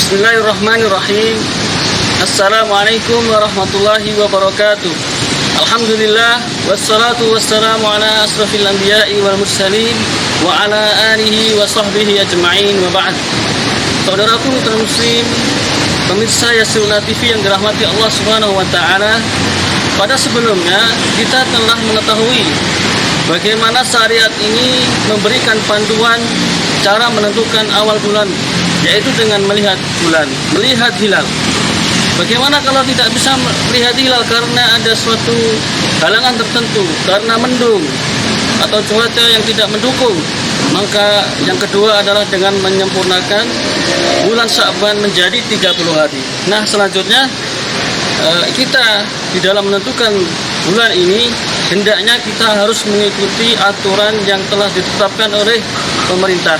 Bismillahirrahmanirrahim. Assalamualaikum warahmatullahi wabarakatuh. Alhamdulillah wassalatu wassalamu ala asrafil anbiya'i wal mursalin wa ala alihi wa sahbihi ajma'in wa ba'd. Saudaraku mitra muslim, pemirsa Yassirullah TV yang dirahmati Allah Subhanahu wa taala, pada sebelumnya kita telah mengetahui bagaimana syariat ini memberikan panduan cara menentukan awal bulan, yaitu dengan melihat bulan, melihat hilal. Bagaimana kalau tidak bisa melihat hilal karena ada suatu halangan tertentu, karena mendung atau cuaca yang tidak mendukung? Maka yang kedua adalah dengan menyempurnakan bulan Sya'ban menjadi 30 hari. Nah, selanjutnya kita di dalam menentukan bulan ini hendaknya kita harus mengikuti aturan yang telah ditetapkan oleh pemerintah.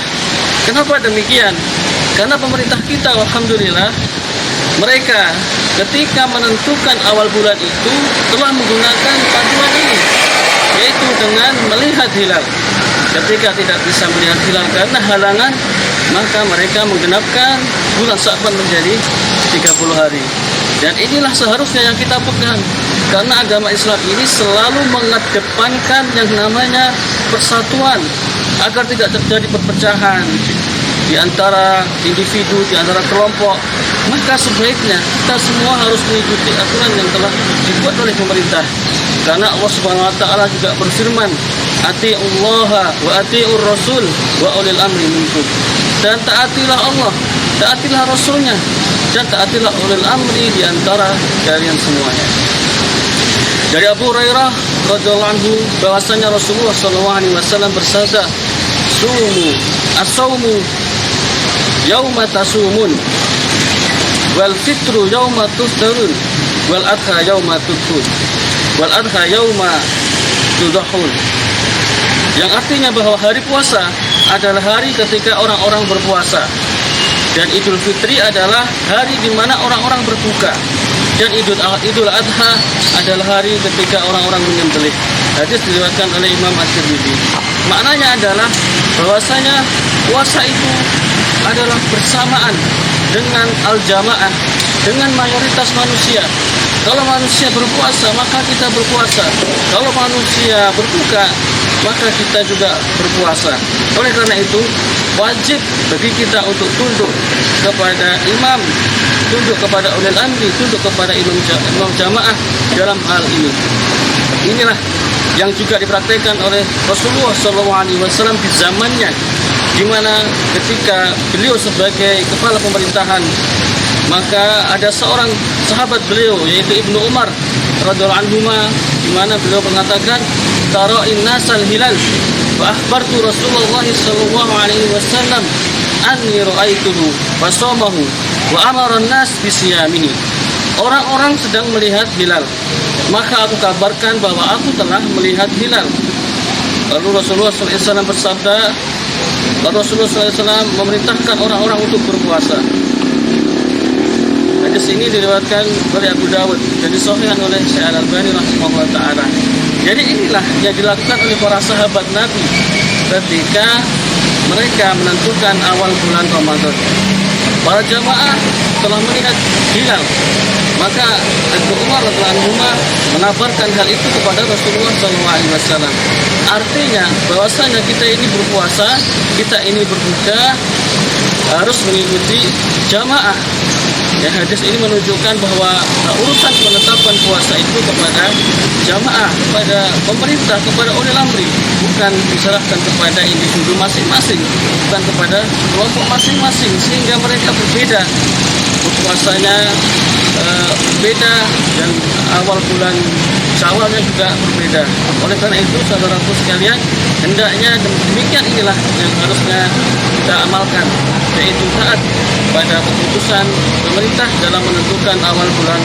Kenapa demikian? Karena pemerintah kita, alhamdulillah, mereka ketika menentukan awal bulan itu telah menggunakan panduan ini, yaitu dengan melihat hilal. Ketika tidak bisa melihat hilal karena halangan, maka mereka menggenapkan bulan Sya'ban menjadi 30 hari. Dan inilah seharusnya yang kita pegang, karena agama Islam ini selalu mengedepankan yang namanya persatuan, agar tidak terjadi perpecahan di antara individu, di antara kelompok. Maka sebaiknya kita semua harus mengikuti aturan yang telah dibuat oleh pemerintah. Karena Allah Subhanahu wa taala juga berfirman, "Atiullaha wa atiur rasul wa ulil amri minkum." Dan taatilah Allah, taatilah Rasulnya, dan taatilah ulil amri di antara kalian semuanya. Dari Abu Hurairah radhiyallahu anhu bahwasanya Rasulullah sallallahu alaihi wasallam bersabda, "As-saumu yauma tasumun wal fitru yauma tuftarun wal adha yauma tudhun wal adha yauma tudhun." Yang artinya bahwa hari puasa adalah hari ketika orang-orang berpuasa, dan Idul Fitri adalah hari di mana orang-orang berbuka, dan Idul Adha adalah hari ketika orang-orang menyembelih. Hadis diriwayatkan oleh Imam At-Tirmidzi. Maknanya adalah bahwasanya puasa itu adalah bersamaan dengan al-jamaah, dengan mayoritas manusia. Kalau manusia berpuasa, maka kita berpuasa. Kalau manusia berbuka, maka kita juga berpuasa. Oleh karena itu, wajib bagi kita untuk tunduk kepada imam, tunduk kepada ulil amri, tunduk kepada imam jamaah dalam hal ini. Inilah yang juga dipraktikkan oleh Rasulullah SAW di zamannya, di mana ketika beliau sebagai kepala pemerintahan, maka ada seorang sahabat beliau yaitu Ibnu Umar radhiyallahu anhu, di mana beliau mengatakan, "Tara'in nasal hilal wa akhbartu Rasulullah sallallahu alaihi wasallam anni ra'aituhu wa shamahu wa amara an-nas bi siyamihi." Orang-orang sedang melihat hilal, maka aku kabarkan bahwa aku telah melihat hilal. Lalu Rasulullah SAW bersabda, Rasulullah SAW memerintahkan orang-orang untuk berpuasa. Hadis ini diriwayatkan oleh Abu Dawud dan disahihkan oleh Syekh Al-Albani rahimahullah taala. Jadi inilah yang dilakukan oleh para sahabat Nabi ketika mereka menentukan awal bulan Ramadan. Para jamaah telah melihat hilal, maka Ibnu Umar radhiyallahu anhu menabarkan hal itu kepada Rasulullah SAW. Artinya bahwasanya kita ini berpuasa, kita ini berbuka harus mengikuti jamaah. Ya, hadis ini menunjukkan bahwa urusan penetapan puasa itu kepada jamaah, kepada pemerintah, kepada ulil amri, bukan diserahkan kepada individu masing-masing, bukan kepada kelompok masing-masing, sehingga mereka berbeda puasanya, berbeda, dan awal bulan Syawalnya juga berbeda. Oleh karena itu, saudaraku sekalian, hendaknya demikian inilah yang harusnya kita amalkan, yaitu taat pada keputusan pemerintah dalam menentukan awal bulan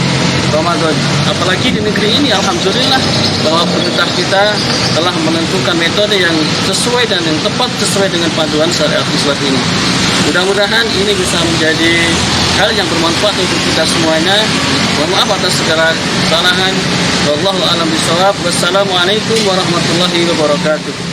Ramadan. Apalagi di negeri ini, alhamdulillah, bahwa pemerintah kita telah menentukan metode yang sesuai dan yang tepat sesuai dengan panduan syariat Islam ini. Mudah-mudahan ini bisa menjadi hal yang bermanfaat untuk kita semuanya. Mohon maaf atas segala kesalahan. Wallahu a'lam bishawab. Wassalamualaikum warahmatullahi wabarakatuh.